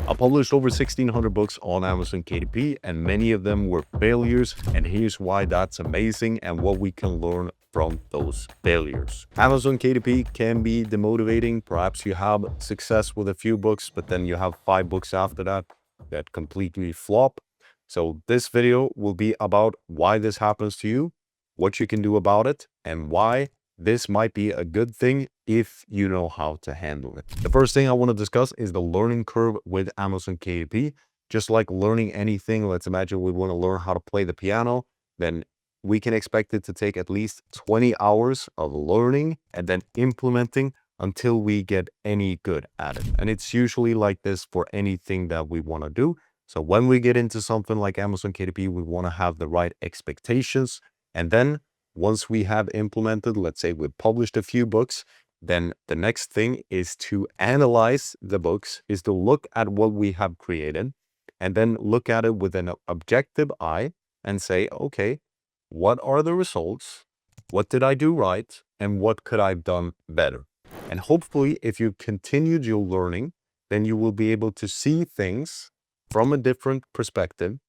I published over 1,600 books on Amazon KDP, and many of them were failures, and here's why that's amazing and what we can learn from those failures. Amazon KDP can be demotivating. Perhaps you have success with a few books, but then you have 5 books after that completely flop. So this video will be about why this happens to you, what you can do about it, and why this might be a good thing if you know how to handle it. The first thing I want to discuss is the learning curve with Amazon KDP. Just like learning anything, let's imagine we want to learn how to play the piano, then we can expect it to take at least 20 hours of learning and then implementing until we get any good at it. And it's usually like this for anything that we want to do. So when we get into something like Amazon KDP, we want to have the right expectations. And then once we have implemented, let's say we've published a few books, then the next thing is to analyze the books, is to look at what we have created and then look at it with an objective eye and say, okay, what are the results? What did I do right? And what could I have done better? And hopefully, if you continued your learning, then you will be able to see things from a different perspective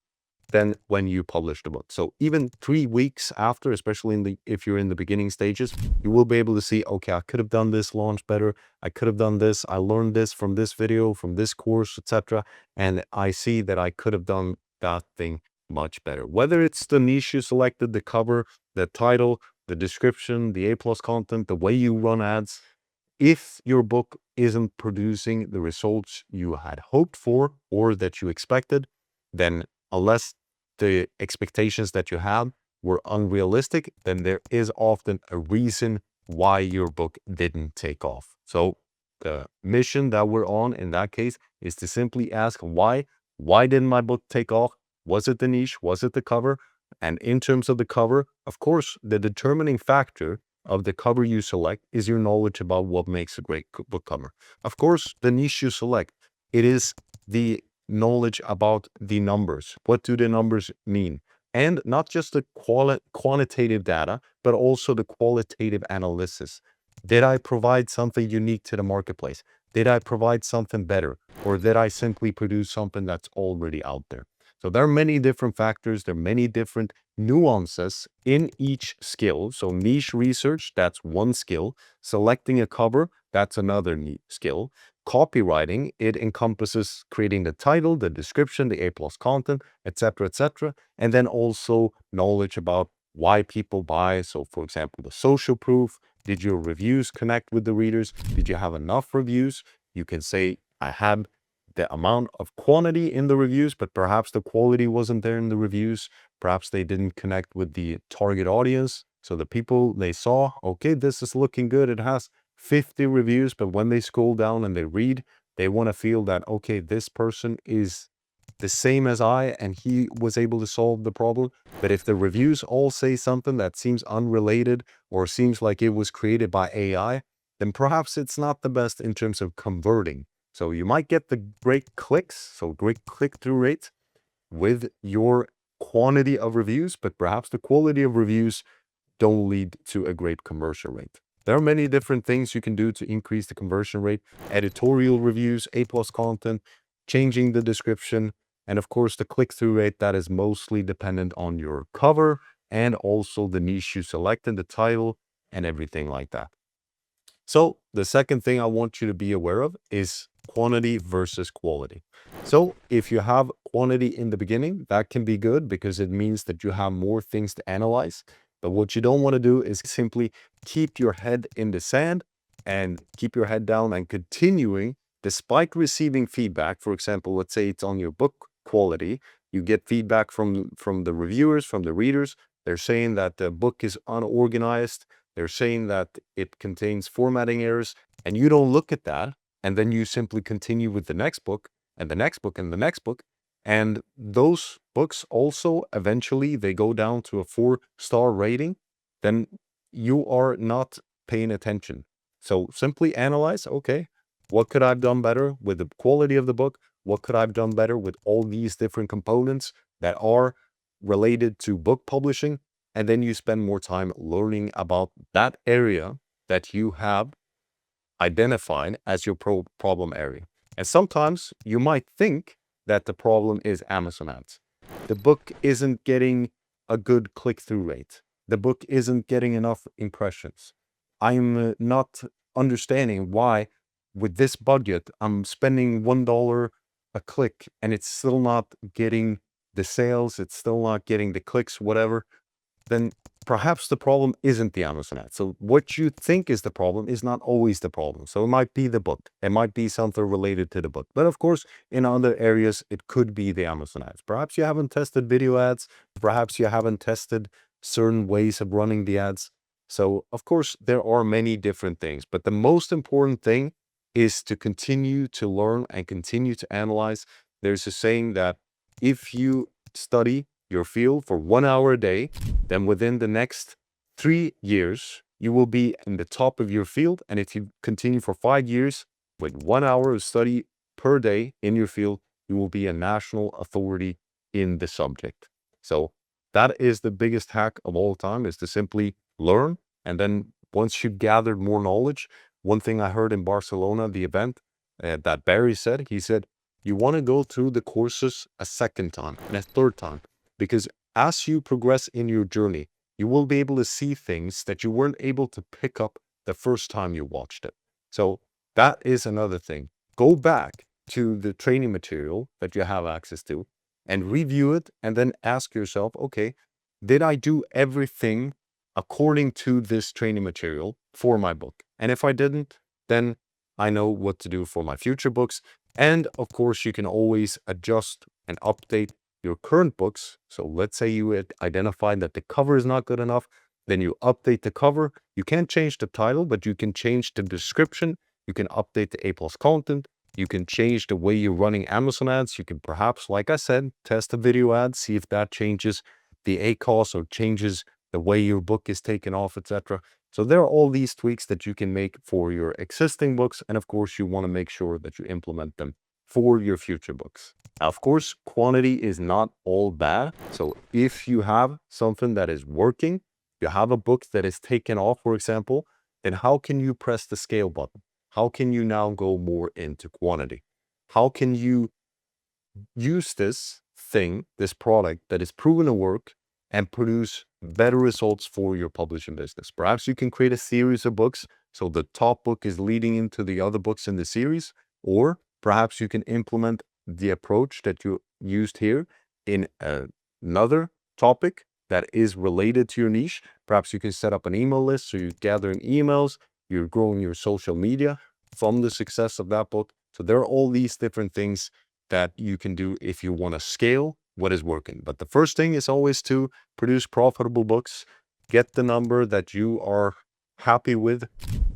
than when you publish the book. So even 3 weeks after, especially if you're in the beginning stages, you will be able to see, okay, I could have done this launch better. I could have done this. I learned this from this video, from this course, etc. And I see that I could have done that thing much better. Whether it's the niche you selected, the cover, the title, the description, the A+ content, the way you run ads, if your book isn't producing the results you had hoped for or that you expected, then unless the expectations that you have were unrealistic, then there is often a reason why your book didn't take off. So the mission that we're on in that case is to simply ask why. Why didn't my book take off? Was it the niche? Was it the cover? And in terms of the cover, of course, the determining factor of the cover you select is your knowledge about what makes a great book cover. Of course, the niche you select, it is the knowledge about the numbers. What do the numbers mean? And not just the quantitative data, but also the qualitative analysis. Did I provide something unique to the marketplace? Did I provide something better? Or did I simply produce something that's already out there? So there are many different factors. There are many different nuances in each skill. So niche research, that's one skill. Selecting a cover, that's another skill. Copywriting, it encompasses creating the title, the description, the A+ content, etc., etc. And then also knowledge about why people buy. So for example, the social proof. Did your reviews connect with the readers? Did you have enough reviews? You can say, I had the amount of quantity in the reviews, but perhaps the quality wasn't there in the reviews. Perhaps they didn't connect with the target audience. So the people, they saw, okay, this is looking good. It has 50 reviews, but when they scroll down and they read, they want to feel that, okay, this person is the same as I, and he was able to solve the problem. But if the reviews all say something that seems unrelated or seems like it was created by AI, then perhaps it's not the best in terms of converting. So you might get the great clicks, so great click-through rate with your quantity of reviews, but perhaps the quality of reviews don't lead to a great conversion rate. There are many different things you can do to increase the conversion rate. Editorial reviews, A+ content, changing the description, and of course the click-through rate that is mostly dependent on your cover and also the niche you selected, the title, and everything like that. So the second thing I want you to be aware of is quantity versus quality. So if you have quantity in the beginning, that can be good because it means that you have more things to analyze. But what you don't want to do is simply keep your head in the sand and keep your head down and continuing despite receiving feedback. For example, let's say it's on your book quality. You get feedback from the reviewers, from the readers. They're saying that the book is unorganized. They're saying that it contains formatting errors, and you don't look at that. And then you simply continue with the next book and the next book and the next book. And those books also eventually they go down to a 4-star rating. Then you are not paying attention. So simply analyze, okay, what could I have done better with the quality of the book? What could I have done better with all these different components that are related to book publishing? And then you spend more time learning about that area that you have identified as your problem area. And sometimes you might think that the problem is Amazon ads. The book isn't getting a good click-through rate. The book isn't getting enough impressions. I'm not understanding why with this budget, I'm spending $1 a click and it's still not getting the sales. It's still not getting the clicks, whatever. Then perhaps the problem isn't the Amazon ad. So what you think is the problem is not always the problem. So it might be the book. It might be something related to the book. But of course, in other areas, it could be the Amazon ads. Perhaps you haven't tested video ads. Perhaps you haven't tested certain ways of running the ads. So of course, there are many different things. But the most important thing is to continue to learn and continue to analyze. There's a saying that if you study your field for 1 hour a day, then within the next 3 years, you will be in the top of your field. And if you continue for 5 years with 1 hour of study per day in your field, you will be a national authority in the subject. So that is the biggest hack of all time, is to simply learn. And then once you gathered more knowledge, one thing I heard in Barcelona, the event that Barry said, he said, you want to go through the courses a second time and a third time, because as you progress in your journey, you will be able to see things that you weren't able to pick up the first time you watched it. So that is another thing. Go back to the training material that you have access to and review it, and then ask yourself, okay, did I do everything according to this training material for my book? And if I didn't, then I know what to do for my future books. And of course, you can always adjust and update your current books. So let's say you had identified that the cover is not good enough, then you update the cover. You can't change the title, but you can change the description. You can update the A+ content. You can change the way you're running Amazon ads. You can perhaps, like I said, test a video ad, see if that changes the ACoS or changes the way your book is taken off, etc. So there are all these tweaks that you can make for your existing books. And of course, you want to make sure that you implement them for your future books. Now, of course, quantity is not all bad. So if you have something that is working, you have a book that is taken off, for example, then how can you press the scale button? How can you now go more into quantity? How can you use this thing, this product that is proven to work, and produce better results for your publishing business? Perhaps you can create a series of books, so the top book is leading into the other books in the series, or perhaps you can implement the approach that you used here in another topic that is related to your niche. Perhaps you can set up an email list, so you're gathering emails, you're growing your social media from the success of that book. So there are all these different things that you can do if you want to scale what is working. But the first thing is always to produce profitable books. Get the number that you are happy with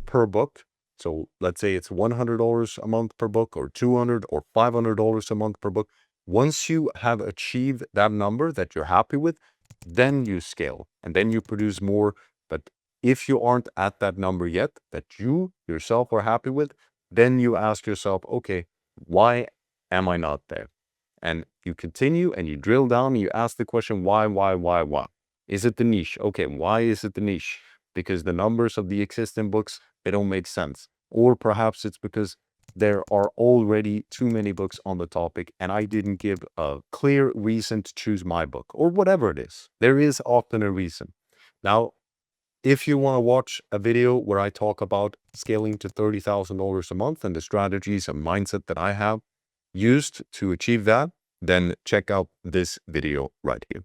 per book. So let's say it's $100 a month per book, or $200 or $500 a month per book. Once you have achieved that number that you're happy with, then you scale and then you produce more. But if you aren't at that number yet that you yourself are happy with, then you ask yourself, okay, why am I not there? And you continue and you drill down and you ask the question, why? Is it the niche? Okay, why is it the niche? Because the numbers of the existing books, they don't make sense. Or perhaps it's because there are already too many books on the topic and I didn't give a clear reason to choose my book, or whatever it is. There is often a reason. Now, if you want to watch a video where I talk about scaling to $30,000 a month and the strategies and mindset that I have used to achieve that, then check out this video right here.